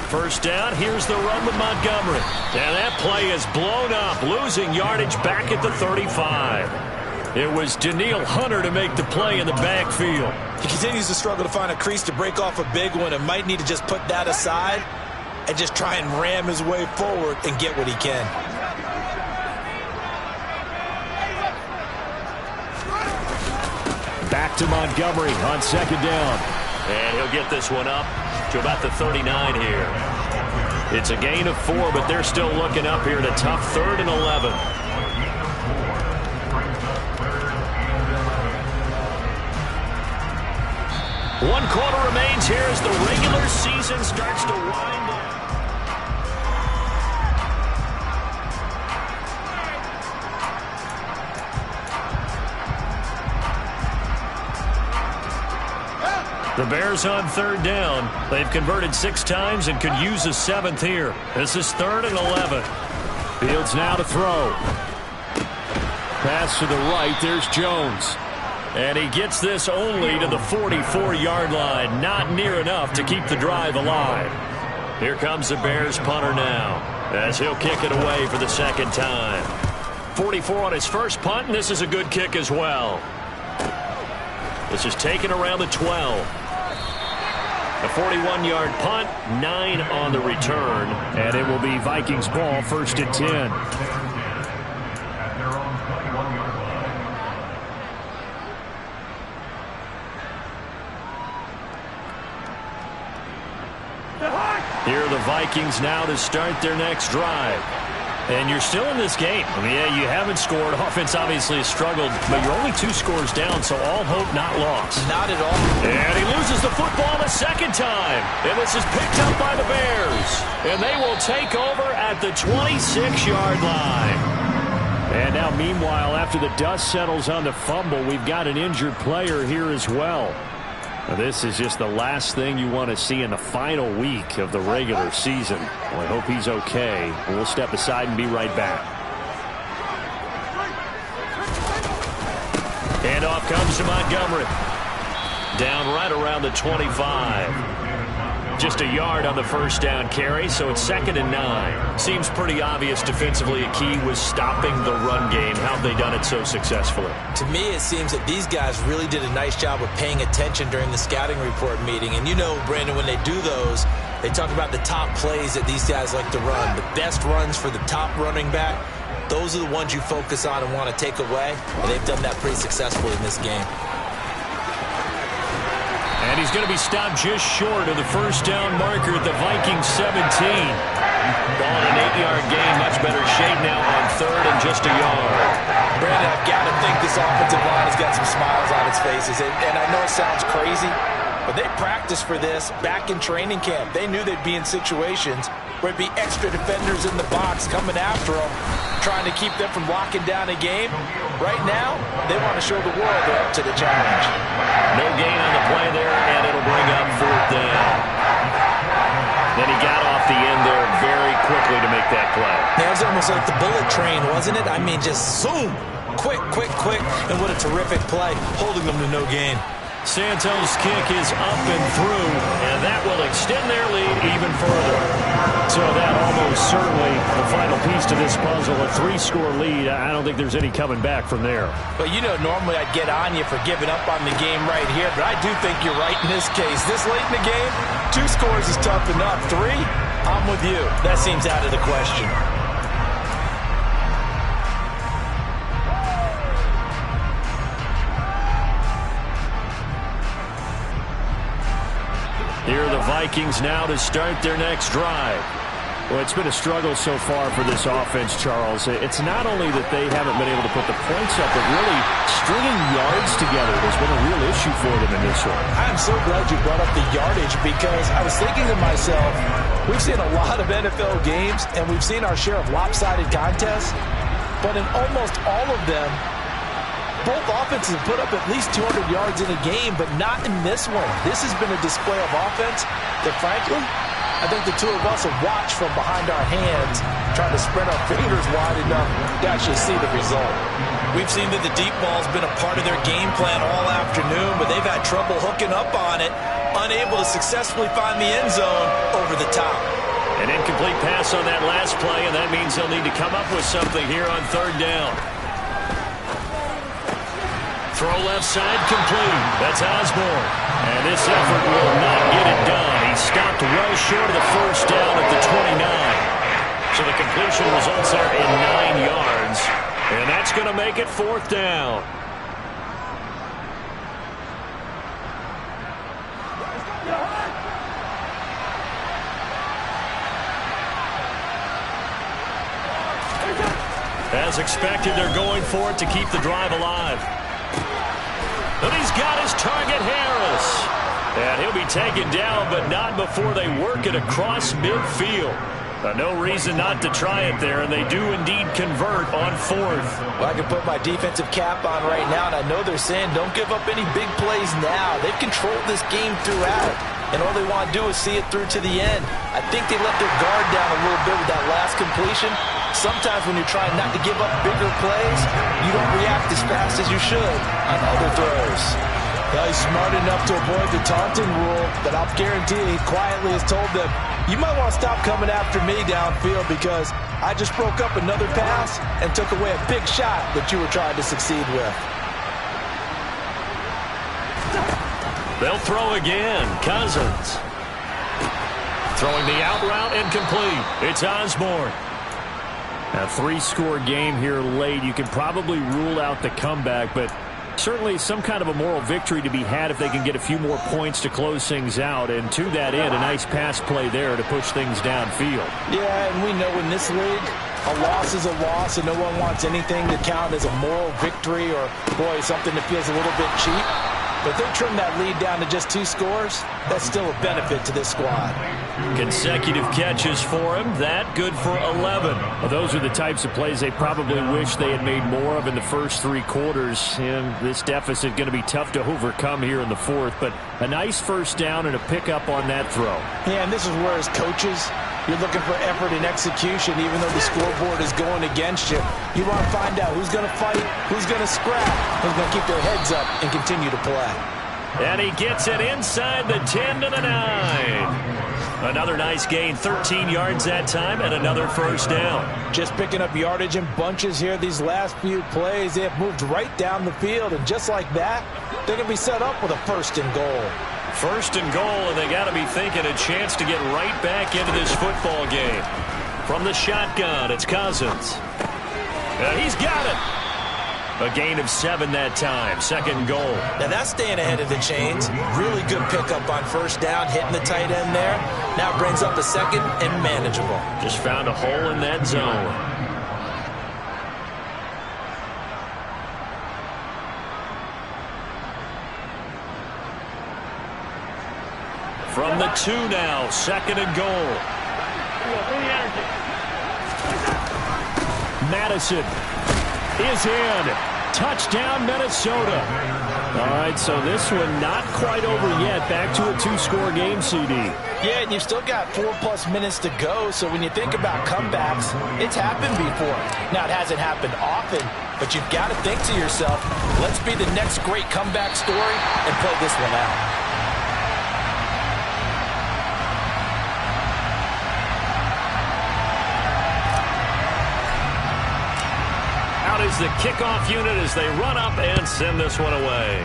1st down, here's the run with Montgomery. And that play is blown up, losing yardage back at the 35. It was Danielle Hunter to make the play in the backfield. He continues to struggle to find a crease to break off a big one and might need to just put that aside and just try and ram his way forward and get what he can. Back to Montgomery on 2nd down. And he'll get this one up to about the 39 here. It's a gain of 4, but they're still looking up here at a tough 3rd and 11. One quarter remains here as the regular season starts to wind down. The Bears on third down. They've converted 6 times and could use a 7th here. This is 3rd and 11. Fields now to throw. Pass to the right. There's Jones. And he gets this only to the 44-yard line. Not near enough to keep the drive alive. Here comes the Bears punter now, as he'll kick it away for the 2nd time. 44 on his first punt, and this is a good kick as well. This is taken around the 12. A 41-yard punt, 9 on the return, and it will be Vikings ball, 1st and 10. At their own 21-yard line. Here are the Vikings now to start their next drive. And you're still in this game. I mean, yeah, you haven't scored. Offense obviously has struggled, but you're only 2 scores down, so all hope not lost. Not at all. And he loses the football a 2nd time. And this is picked up by the Bears. And they will take over at the 26-yard line. And now, meanwhile, after the dust settles on the fumble, we've got an injured player here as well. Now, this is just the last thing you want to see in the final week of the regular season. Well, I hope he's okay. We'll step aside and be right back. Handoff comes to Montgomery. Down right around the 25. Just a yard on the first down carry, so it's 2nd and 9. Seems pretty obvious defensively a key was stopping the run game. How have they done it so successfully? To me, it seems that these guys really did a nice job of paying attention during the scouting report meeting. And you know, Brandon, when they do those, they talk about the top plays that these guys like to run. The best runs for the top running back, those are the ones you focus on and want to take away. And they've done that pretty successfully in this game. And he's going to be stopped just short of the first down marker at the Vikings 17. Ball an 8-yard gain, much better shape now on 3rd and just a yard. Brandon, I've got to think this offensive line has got some smiles on its faces. And I know it sounds crazy, but they practiced for this back in training camp. They knew they'd be in situations where it'd be extra defenders in the box coming after them, trying to keep them from locking down a game. Right now, they want to show the world they're up to the challenge. No gain on the play there, and it'll bring up 4th down. Then he got off the end there very quickly to make that play. That was almost like the bullet train, wasn't it? I mean, just zoom, quick, and what a terrific play, holding them to no gain. Santos' kick is up and through, and that will extend their lead even further. So that almost certainly the final piece to this puzzle, a 3-score lead. I don't think there's any coming back from there. But you know, normally I'd get on you for giving up on the game right here, but I do think you're right in this case. This late in the game, 2 scores is tough enough. 3, I'm with you. That seems out of the question. Here are the Vikings now to start their next drive. Well, it's been a struggle so far for this offense, Charles. It's not only that they haven't been able to put the points up, but really stringing yards together has been a real issue for them in this one. I'm so glad you brought up the yardage because I was thinking to myself, we've seen a lot of NFL games and we've seen our share of lopsided contests, but in almost all of them, both offenses have put up at least 200 yards in a game, but not in this one. This has been a display of offense that, frankly, I think the two of us have watched from behind our hands, trying to spread our fingers wide enough to actually see the result. We've seen that the deep ball's been a part of their game plan all afternoon, but they've had trouble hooking up on it, unable to successfully find the end zone over the top. An incomplete pass on that last play, and that means they'll need to come up with something here on 3rd down. Throw left side complete. That's Osborne. And this effort will not get it done. He stopped well short of the first down at the 29. So the completion results are in 9 yards. And that's going to make it 4th down. As expected, they're going for it to keep the drive alive. And he's got his target, Harris. And he'll be taken down, but not before they work it across midfield. No reason not to try it there, and they do indeed convert on fourth. Well, I can put my defensive cap on right now, and I know they're saying don't give up any big plays now. They've controlled this game throughout, and all they want to do is see it through to the end. I think they let their guard down a little bit with that last completion. Sometimes when you're trying not to give up bigger plays, you don't react as fast as you should on other throws. Well, he's smart enough to avoid the taunting rule, but I'll guarantee he quietly has told them, you might want to stop coming after me downfield because I just broke up another pass and took away a big shot that you were trying to succeed with. They'll throw again. Cousins. Throwing the out route incomplete. It's Osborne. A 3-score game here late. You can probably rule out the comeback, but certainly some kind of a moral victory to be had if they can get a few more points to close things out. And to that end, a nice pass play there to push things downfield. Yeah, and we know in this league, a loss is a loss, and no one wants anything to count as a moral victory or, boy, something that feels a little bit cheap. But if they trim that lead down to just 2 scores, that's still a benefit to this squad. Consecutive catches for him. That good for 11. Well, those are the types of plays they probably wish they had made more of in the first 3 quarters. And this deficit going to be tough to overcome here in the fourth. But a nice first down and a pickup on that throw. Yeah, and this is where as coaches, you're looking for effort and execution even though the scoreboard is going against you. You want to find out who's going to fight, who's going to scrap, who's going to keep their heads up and continue to play. And he gets it inside the 10 to the 9. Another nice gain, 13 yards that time, and another first down. Just picking up yardage in bunches here these last few plays. They have moved right down the field, and just like that, they're going to be set up with a 1st and goal. 1st and goal, and they got to be thinking a chance to get right back into this football game. From the shotgun, it's Cousins. And he's got it. A gain of 7 that time. 2nd and goal. Now that's staying ahead of the chains. Really good pickup on first down, hitting the tight end there. Now it brings up a 2nd and manageable. Just found a hole in that zone. From the 2 now, 2nd and goal. Madison is in. Touchdown, Minnesota. All right, so this one not quite over yet. Back to a 2-score game, CD. Yeah, and you've still got 4+ minutes to go, so when you think about comebacks, it's happened before. Now, it hasn't happened often, but you've got to think to yourself, let's be the next great comeback story and play this one out. Is the kickoff unit as they run up and send this one away.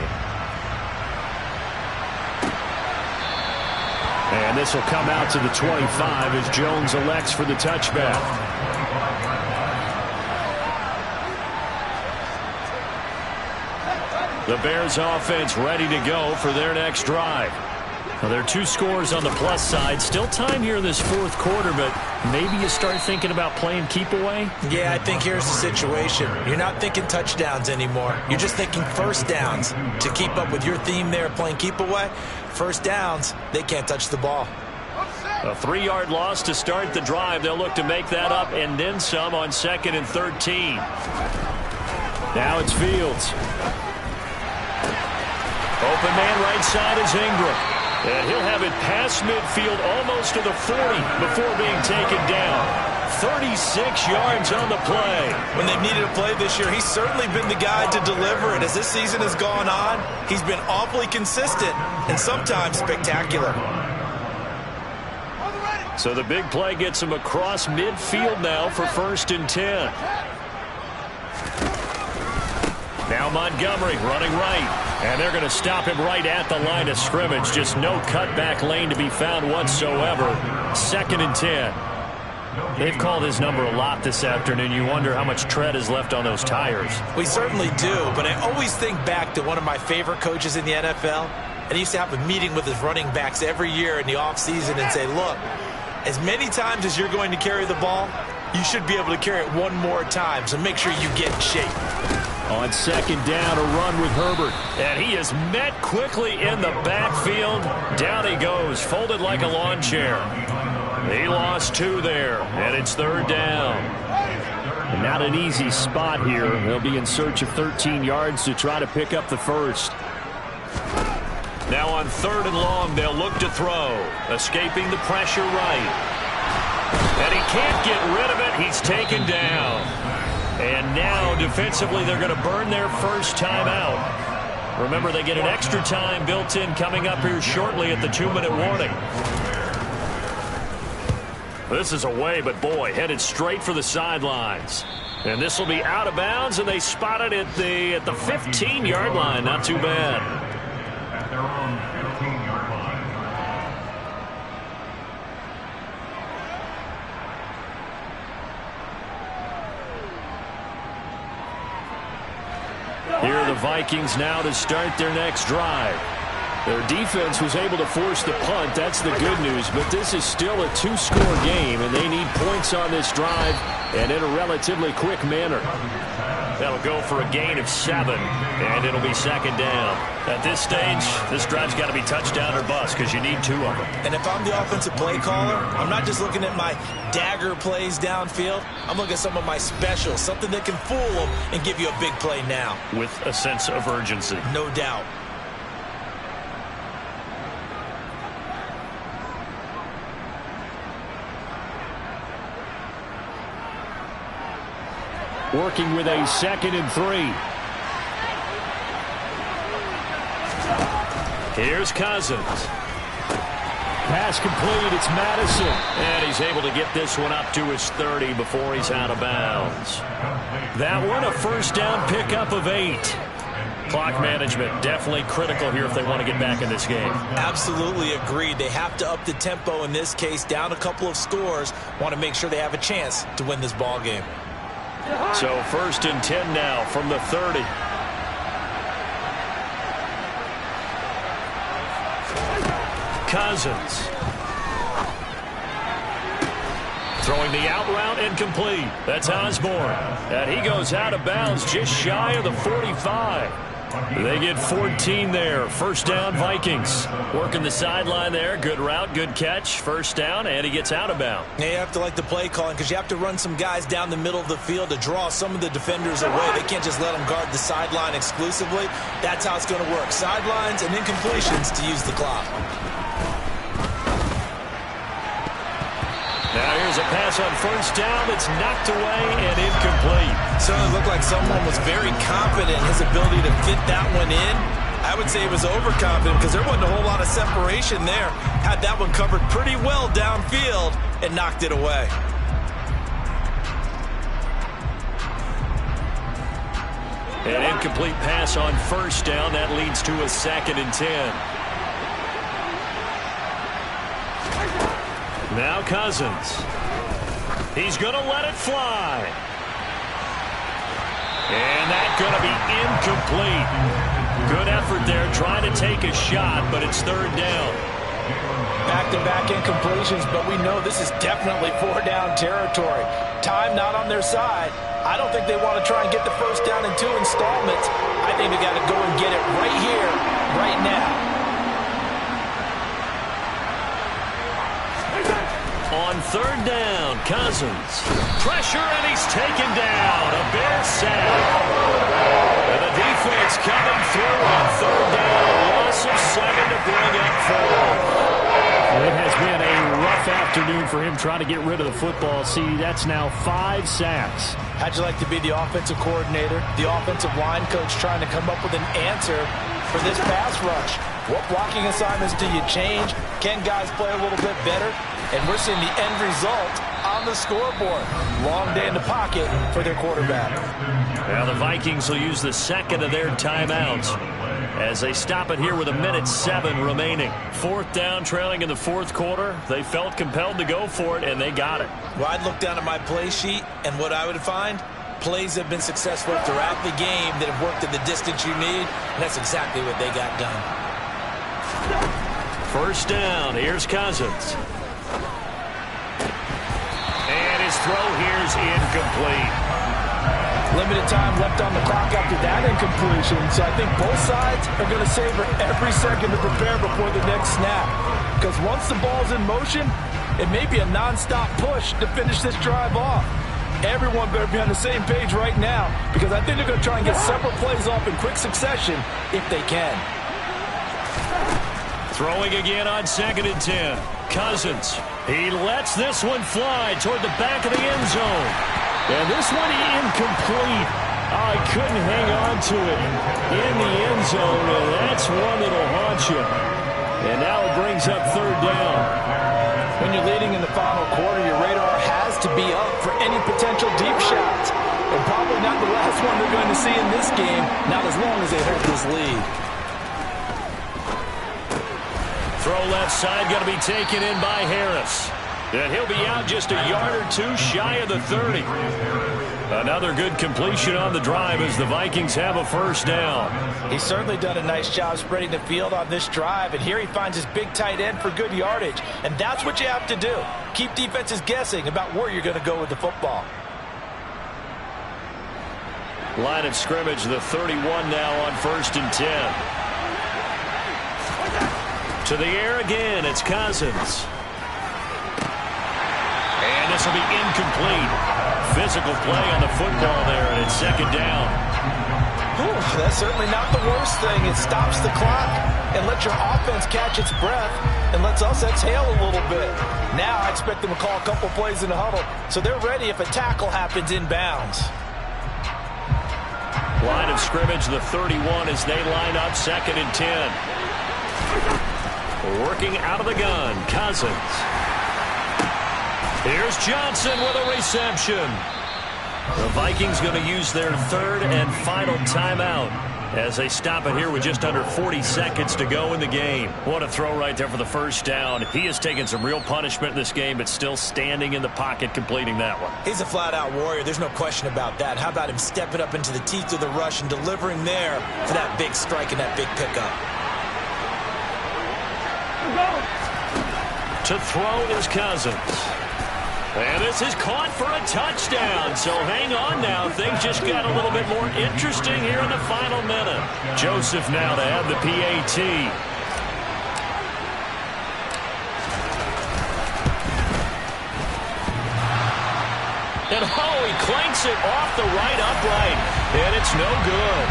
And this will come out to the 25 as Jones elects for the touchback. The Bears offense ready to go for their next drive. Well, there are 2 scores on the plus side. Still time here in this 4th quarter, but maybe you start thinking about playing keep away? Yeah, I think here's the situation. You're not thinking touchdowns anymore. You're just thinking first downs. To keep up with your theme there, playing keep away, first downs, they can't touch the ball. A 3-yard loss to start the drive. They'll look to make that up and then some on 2nd and 13. Now it's Fields. Open man right side is Ingram. And he'll have it past midfield almost to the 40 before being taken down. 36 yards on the play. When they've needed a play this year, he's certainly been the guy to deliver. And as this season has gone on, he's been awfully consistent and sometimes spectacular. So the big play gets him across midfield now for 1st and 10. Now Montgomery running right. And they're going to stop him right at the line of scrimmage. Just no cutback lane to be found whatsoever. 2nd and 10. They've called his number a lot this afternoon. You wonder how much tread is left on those tires. We certainly do, but I always think back to one of my favorite coaches in the NFL. And he used to have a meeting with his running backs every year in the offseason and say, look, as many times as you're going to carry the ball, you should be able to carry it one more time, so make sure you get in shape. On 2nd down, a run with Herbert. And he is met quickly in the backfield. Down he goes, folded like a lawn chair. He lost 2 there, and it's 3rd down. And not an easy spot here. They'll be in search of 13 yards to try to pick up the first. Now on 3rd and long, they'll look to throw. Escaping the pressure right. And he can't get rid of it. He's taken down. And now defensively, they're going to burn their first timeout. Remember, they get an extra time built in coming up here shortly at the 2-minute warning. This is away, but boy, headed straight for the sidelines. And this will be out of bounds, and they spot it at the 15-yard line. Not too bad. At their own 15-yard line. Here are the Vikings now to start their next drive. Their defense was able to force the punt. That's the good news. But this is still a 2-score game, and they need points on this drive and in a relatively quick manner. That'll go for a gain of 7, and it'll be 2nd down. At this stage, this drive's got to be touchdown or bust because you need 2 of them. And if I'm the offensive play caller, I'm not just looking at my dagger plays downfield. I'm looking at some of my specials, something that can fool them and give you a big play now. With a sense of urgency. No doubt. Working with a 2nd and 3. Here's Cousins. Pass complete. It's Madison. And he's able to get this one up to his 30 before he's out of bounds. That one a first down pickup of 8. Clock management definitely critical here if they want to get back in this game. Absolutely agreed. They have to up the tempo in this case. Down a couple of scores. Want to make sure they have a chance to win this ball game. So 1st and 10 now from the 30. Cousins. Throwing the out route incomplete. That's Osborne. And he goes out of bounds just shy of the 45. They get 14 there. First down, Vikings. Working the sideline there. Good route, good catch. First down, and he gets out of bounds. Now you have to like the play calling because you have to run some guys down the middle of the field to draw some of the defenders away. They can't just let them guard the sideline exclusively. That's how it's going to work. Sidelines and incompletions to use the clock. Now here's a pass on first down that's knocked away and incomplete. Certainly looked like someone was very confident in his ability to fit that one in. I would say he was overconfident because there wasn't a whole lot of separation there. Had that one covered pretty well downfield and knocked it away. An incomplete pass on first down. That leads to a 2nd and 10. Now Cousins. He's going to let it fly. And that's going to be incomplete. Good effort there trying to take a shot, but it's 3rd down. Back-to-back incompletions, but we know this is definitely 4-down territory. Time not on their side. I don't think they want to try and get the first down in 2 installments. I think they got to go and get it right here, right now. On 3rd down, Cousins. Pressure, and he's taken down. A Bear sack. And the defense coming through on 3rd down. A loss of 7 to bring up 4. It has been a rough afternoon for him trying to get rid of the football. See, that's now 5 sacks. How'd you like to be the offensive coordinator, the offensive line coach trying to come up with an answer for this pass rush? What blocking assignments do you change? Can guys play a little bit better? And we're seeing the end result on the scoreboard. Long day in the pocket for their quarterback. Now the Vikings will use the 2nd of their timeouts as they stop it here with 1:07 remaining. 4th down, trailing in the 4th quarter. They felt compelled to go for it, and they got it. Well, I'd look down at my play sheet, and what I would find, plays have been successful throughout the game that have worked at the distance you need, and that's exactly what they got done. First down, here's Cousins. And his throw here's incomplete. Limited time left on the clock after that incompletion, so I think both sides are going to savor every second to prepare before the next snap. Because once the ball's in motion, It may be a nonstop push to finish this drive off. Everyone better be on the same page right now because I think they're going to try and get several plays off in quick succession if they can. Throwing again on 2nd and 10. Cousins. He lets this one fly toward the back of the end zone. And this one incomplete. Oh, he couldn't hang on to it in the end zone, and that's one that'll haunt you. And now it brings up 3rd down. When you're leading in the final quarter, your radar has to be up for any potential deep shots. And probably not the last one they're going to see in this game, not as long as they hold this lead. Throw left side, going to be taken in by Harris. And he'll be out just a yard or two shy of the 30. Another good completion on the drive as the Vikings have a 1st down. He's certainly done a nice job spreading the field on this drive, and here he finds his big tight end for good yardage. And that's what you have to do. Keep defenses guessing about where you're going to go with the football. Line of scrimmage, the 31 now on 1st and 10. To the air again, it's Cousins. And this will be incomplete. Physical play on the football there, and it's 2nd down. Whew, that's certainly not the worst thing. It stops the clock and lets your offense catch its breath and lets us exhale a little bit. Now I expect them to call a couple plays in the huddle, so they're ready if a tackle happens inbounds. Line of scrimmage, the 31 as they line up 2nd and 10. Working out of the gun, Cousins. Here's Johnson with a reception. The Vikings going to use their 3rd and final timeout as they stop it here with just under 40 seconds to go in the game. What a throw right there for the 1st down. He has taken some real punishment in this game, but still standing in the pocket completing that one. He's a flat-out warrior. There's no question about that. How about him stepping up into the teeth of the rush and delivering there for that big strike and that big pickup. To throw is Cousins. And this is caught for a touchdown. So hang on now. Things just got a little bit more interesting here in the final minute. Joseph now to have the PAT. And he clanks it off the right upright. And it's no good.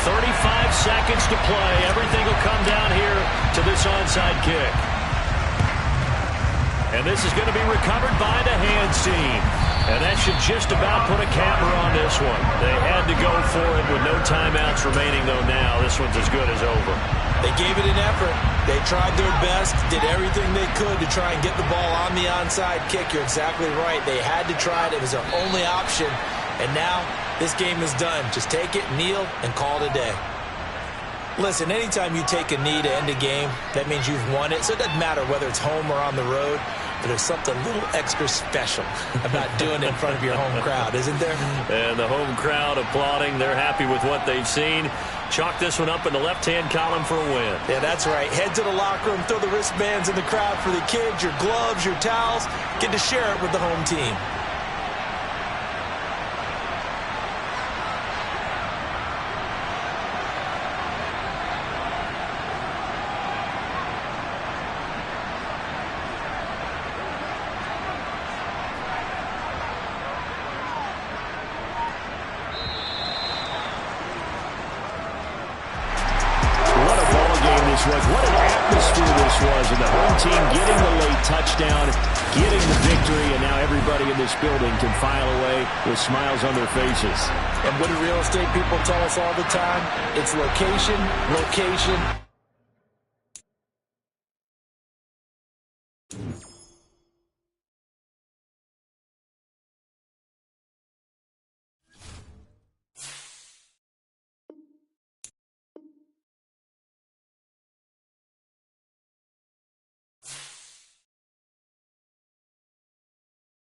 35 seconds to play. Everything will come down here to this onside kick. And this is going to be recovered by the hands team. And that should just about put a capper on this one. They had to go for it with no timeouts remaining, though now this one's as good as over. They gave it an effort. They tried their best, did everything they could to try and get the ball on the onside kick. You're exactly right. They had to try it. It was their only option. And now this game is done. Just take it, kneel, and call it a day. Listen, anytime you take a knee to end a game, that means you've won it. So it doesn't matter whether it's home or on the road. But there's something a little extra special about doing it in front of your home crowd, isn't there? And the home crowd applauding. They're happy with what they've seen. Chalk this one up in the left-hand column for a win. Yeah, that's right. Head to the locker room, throw the wristbands in the crowd for the kids, your gloves, your towels. Get to share it with the home team. What an atmosphere this was, and the home team getting the late touchdown, getting the victory, and now everybody in this building can file away with smiles on their faces. And what do real estate people tell us all the time? It's location, location.